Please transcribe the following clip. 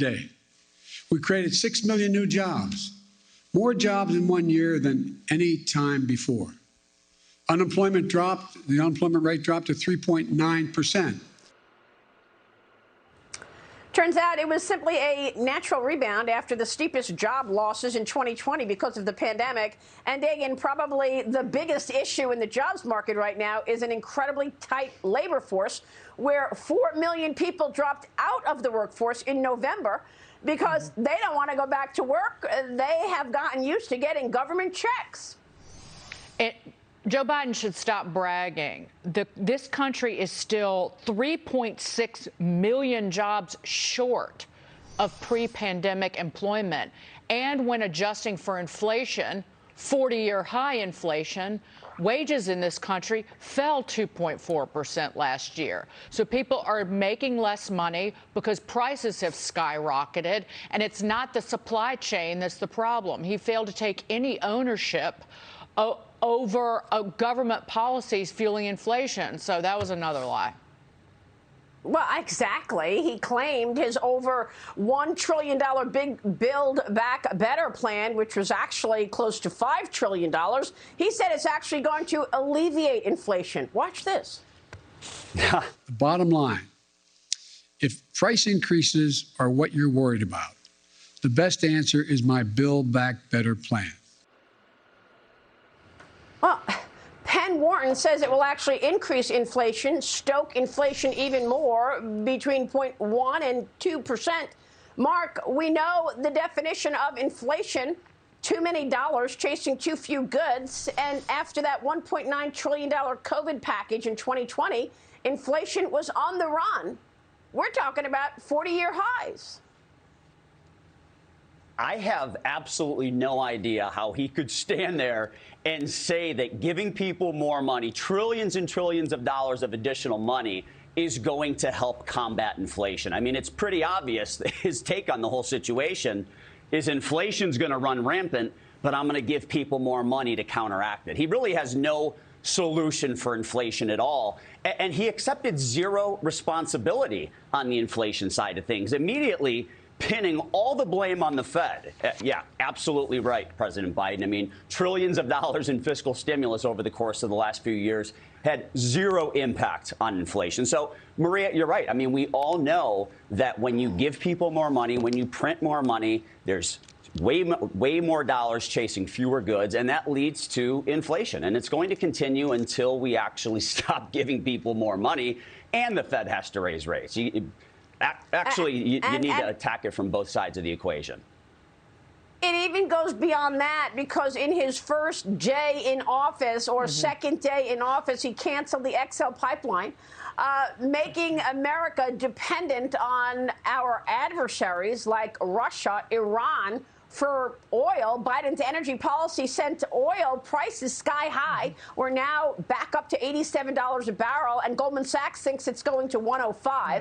day. We created 6 million new jobs, more jobs in 1 year than any time before. The unemployment rate dropped to 3.9%. Turns out it was simply a natural rebound after the steepest job losses in 2020 because of the pandemic. And Dagen, probably the biggest issue in the jobs market right now is an incredibly tight labor force, where 4 million people dropped out of the workforce in November because they don't want to go back to work. They have gotten used to getting government checks. Joe Biden should stop bragging. This country is still 3.6 million jobs short of pre-pandemic employment. And when adjusting for inflation, 40-year high inflation, wages in this country fell 2.4% last year. So people are making less money because prices have skyrocketed, and it's not the supply chain that's the problem. He failed to take any ownership over government policies fueling inflation. So that was another lie. Well, exactly. He claimed his over $1 trillion big Build Back Better plan, which was actually close to $5 trillion. He said it's actually going to alleviate inflation. Watch this. The bottom line, if price increases are what you're worried about, the best answer is my Build Back Better plan. Well, Penn Wharton says it will actually increase inflation, stoke inflation even more, between 0.1% and 2%. Mark, we know the definition of inflation: too many dollars chasing too few goods. And after that $1.9 trillion COVID package in 2020, inflation was on the run. We're talking about 40-year highs. I have absolutely no idea how he could stand there and say that giving people more money, trillions and trillions of dollars of additional money, is going to help combat inflation. I mean, it's pretty obvious that his take on the whole situation is inflation's going to run rampant, but I'm going to give people more money to counteract it. He really has no solution for inflation at all. And he accepted zero responsibility on the inflation side of things, immediately pinning all the blame on the Fed. Yeah, absolutely right, President Biden. I mean, trillions of dollars in fiscal stimulus over the course of the last few years had zero impact on inflation. So, Maria, you're right. I mean, we all know that when you give people more money, when you print more money, there's way more dollars chasing fewer goods, and that leads to inflation. And it's going to continue until we actually stop giving people more money and the Fed has to raise rates. Actually, you need to attack it from both sides of the equation. It even goes beyond that, because in his first day in office, or second day in office, he canceled the XL pipeline, making America dependent on our adversaries like Russia, Iran, for oil. Biden's energy policy sent oil prices sky high. We're now back up to $87 a barrel, and Goldman Sachs thinks it's going to 105.